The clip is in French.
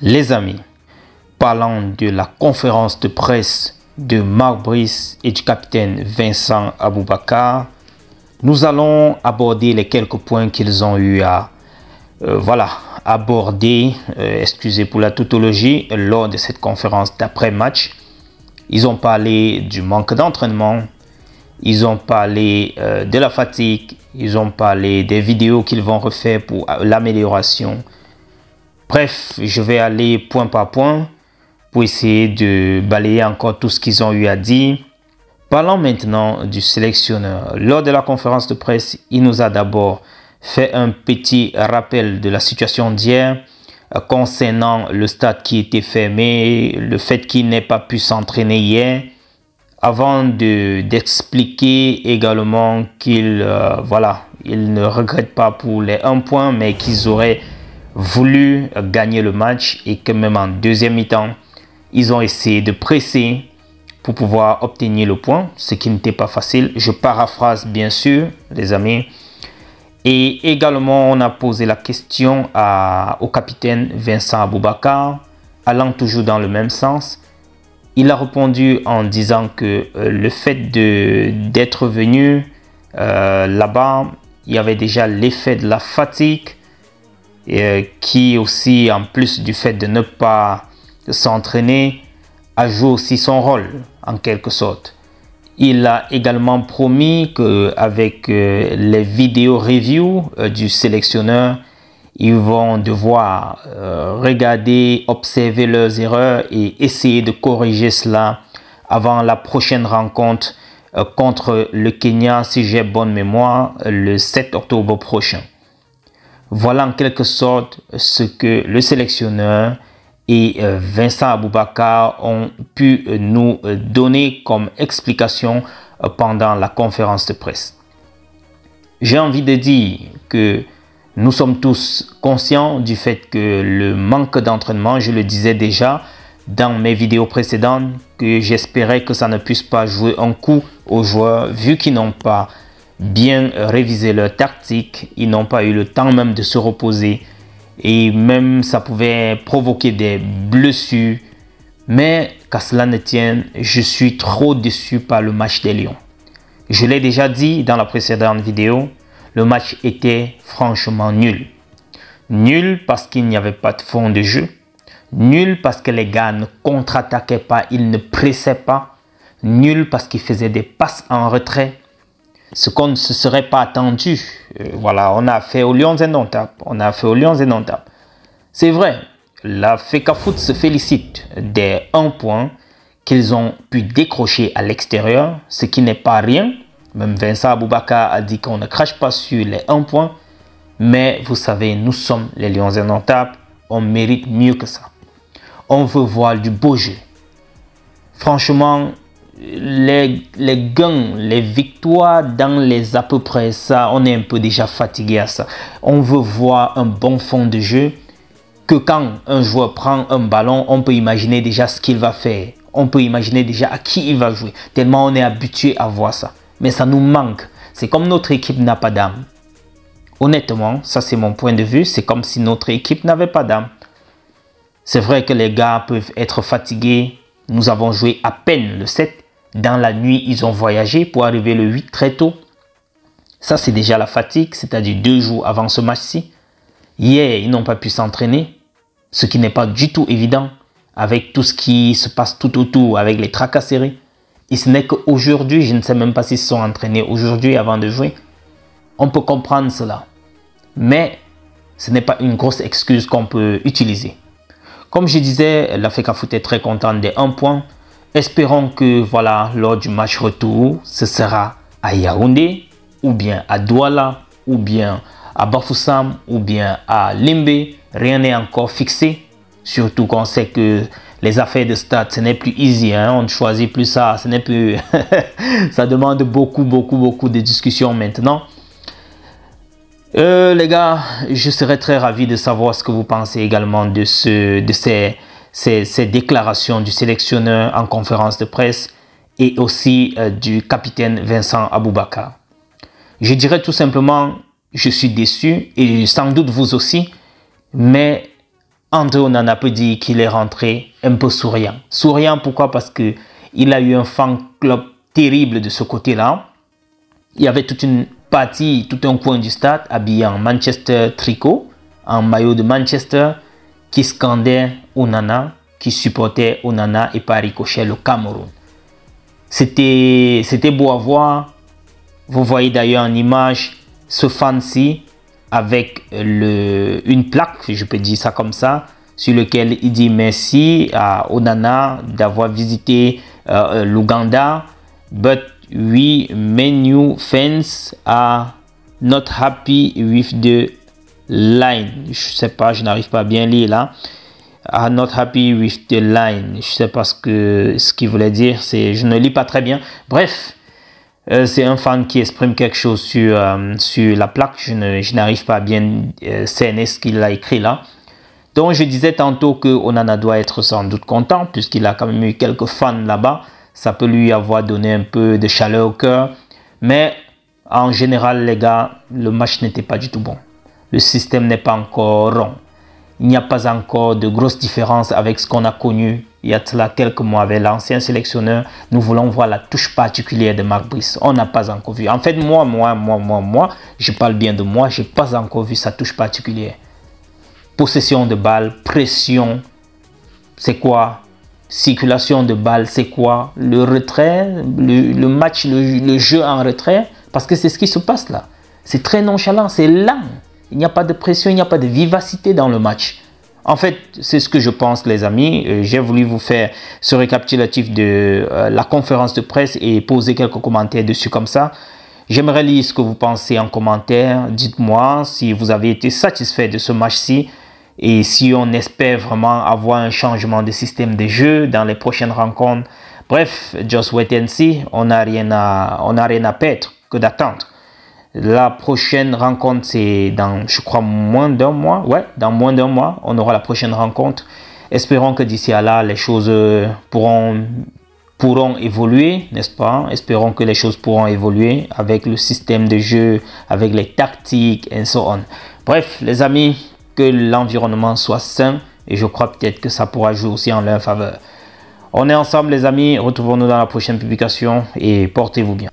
Les amis, parlant de la conférence de presse de Marc Brice et du capitaine Vincent Aboubakar, nous allons aborder les quelques points qu'ils ont eu à aborder, excusez pour la tautologie, lors de cette conférence d'après-match. Ils ont parlé du manque d'entraînement, ils ont parlé de la fatigue, ils ont parlé des vidéos qu'ils vont refaire pour l'amélioration. Bref, je vais aller point par point pour essayer de balayer encore tout ce qu'ils ont eu à dire. Parlons maintenant du sélectionneur. Lors de la conférence de presse, il nous a d'abord fait un petit rappel de la situation d'hier concernant le stade qui était fermé, le fait qu'il n'ait pas pu s'entraîner hier, avant d'expliquer également qu'il il ne regrette pas pour les 1 point, mais qu'ils auraient voulu gagner le match et que même en deuxième mi-temps, ils ont essayé de presser pour pouvoir obtenir le point, ce qui n'était pas facile. Je paraphrase bien sûr, les amis. Et également, on a posé la question au capitaine Vincent Aboubakar, allant toujours dans le même sens. Il a répondu en disant que le fait d'être venu là-bas, il y avait déjà l'effet de la fatigue, qui aussi, en plus du fait de ne pas s'entraîner, a joué aussi son rôle en quelque sorte. Il a également promis qu'avec les vidéos review du sélectionneur, ils vont devoir regarder, observer leurs erreurs et essayer de corriger cela avant la prochaine rencontre contre le Kenya, si j'ai bonne mémoire, le 7 octobre prochain. Voilà en quelque sorte ce que le sélectionneur et Vincent Aboubakar ont pu nous donner comme explication pendant la conférence de presse. J'ai envie de dire que nous sommes tous conscients du fait que le manque d'entraînement, je le disais déjà dans mes vidéos précédentes, que j'espérais que ça ne puisse pas jouer un coup aux joueurs vu qu'ils n'ont pas bien révisé leur tactique, ils n'ont pas eu le temps même de se reposer et même ça pouvait provoquer des blessures. Mais qu'à cela ne tienne, je suis trop déçu par le match des Lions. Je l'ai déjà dit dans la précédente vidéo, le match était franchement nul. Nul parce qu'il n'y avait pas de fond de jeu. Nul parce que les gars ne contre-attaquaient pas, ils ne pressaient pas. Nul parce qu'ils faisaient des passes en retrait. Ce qu'on ne se serait pas attendu. Voilà, on a fait aux Lions indomptables. On a fait aux Lions indomptables. C'est vrai, la FECAFOOT se félicite des 1 point qu'ils ont pu décrocher à l'extérieur, ce qui n'est pas rien. Même Vincent Aboubakar a dit qu'on ne crache pas sur les 1 point. Mais vous savez, nous sommes les Lions indomptables. On mérite mieux que ça. On veut voir du beau jeu. Franchement, les gains, les victoires dans les à peu près ça, on est un peu déjà fatigué à ça. On veut voir un bon fond de jeu, que quand un joueur prend un ballon, on peut imaginer déjà ce qu'il va faire. On peut imaginer déjà à qui il va jouer, tellement on est habitué à voir ça. Mais ça nous manque. C'est comme notre équipe n'a pas d'âme. Honnêtement, ça c'est mon point de vue, c'est comme si notre équipe n'avait pas d'âme. C'est vrai que les gars peuvent être fatigués. Nous avons joué à peine le 7. Dans la nuit, ils ont voyagé pour arriver le 8 très tôt. Ça, c'est déjà la fatigue, c'est-à-dire 2 jours avant ce match-ci. Hier, ils n'ont pas pu s'entraîner, ce qui n'est pas du tout évident avec tout ce qui se passe tout autour, avec les tracasseries. Et ce n'est qu'aujourd'hui, je ne sais même pas s'ils se sont entraînés aujourd'hui avant de jouer. On peut comprendre cela. Mais ce n'est pas une grosse excuse qu'on peut utiliser. Comme je disais, la FECAFOOT est très contente des 1 point. Espérons que voilà, lors du match retour, ce sera à Yaoundé, ou bien à Douala, ou bien à Bafoussam, ou bien à Limbe. Rien n'est encore fixé. Surtout qu'on sait que les affaires de stade, ce n'est plus easy. Hein? On ne choisit plus ça. Ce n'est plus... ça demande beaucoup de discussions maintenant. Les gars, je serais très ravi de savoir ce que vous pensez également de ces déclarations du sélectionneur en conférence de presse et aussi du capitaine Vincent Aboubakar. Je dirais tout simplement, je suis déçu et sans doute vous aussi, mais André Onana peut dire qu'il est rentré un peu souriant. Souriant pourquoi? Parce que il a eu un fan club terrible de ce côté-là. Il y avait toute une partie, tout un coin du stade habillé en Manchester tricot, en maillot de Manchester, qui scandait Onana, qui supportait Onana et par ricochet le Cameroun. C'était beau à voir. Vous voyez d'ailleurs en image ce fan-ci avec une plaque, je peux dire ça comme ça, sur lequel il dit merci à Onana d'avoir visité l'Ouganda, but we many fans are not happy with the line. Je sais pas, je n'arrive pas à bien lire là. Are not happy with the line. Je sais pas ce qu'il voulait dire. Je ne lis pas très bien. Bref, c'est un fan qui exprime quelque chose sur la plaque. Je n'arrive pas à bien cerner ce qu'il a écrit là. Donc je disais tantôt que Onana doit être sans doute content puisqu'il a quand même eu quelques fans là-bas. Ça peut lui avoir donné un peu de chaleur au cœur. Mais en général les gars, le match n'était pas du tout bon. Le système n'est pas encore rond. Il n'y a pas encore de grosses différences avec ce qu'on a connu il y a cela quelques mois avec l'ancien sélectionneur. Nous voulons voir la touche particulière de Marc Brice. On n'a pas encore vu. En fait, moi, je parle bien de moi, je n'ai pas encore vu sa touche particulière. Possession de balle, pression, c'est quoi? Circulation de balle, c'est quoi? Le retrait, le match, le jeu en retrait, parce que c'est ce qui se passe là. C'est très nonchalant, c'est lent. Il n'y a pas de pression, il n'y a pas de vivacité dans le match. En fait, c'est ce que je pense les amis. J'ai voulu vous faire ce récapitulatif de la conférence de presse et poser quelques commentaires dessus comme ça. J'aimerais lire ce que vous pensez en commentaire. Dites-moi si vous avez été satisfait de ce match-ci et si on espère vraiment avoir un changement de système de jeu dans les prochaines rencontres. Bref, just wait and see. On n'a rien à perdre que d'attendre. La prochaine rencontre, c'est dans, je crois, moins d'un mois. Ouais, dans moins d'un mois, on aura la prochaine rencontre. Espérons que d'ici à là, les choses pourront évoluer, n'est-ce pas? Espérons que les choses pourront évoluer avec le système de jeu, avec les tactiques, et so on. Bref, les amis, que l'environnement soit sain et je crois peut-être que ça pourra jouer aussi en leur faveur. On est ensemble, les amis. Retrouvons-nous dans la prochaine publication et portez-vous bien.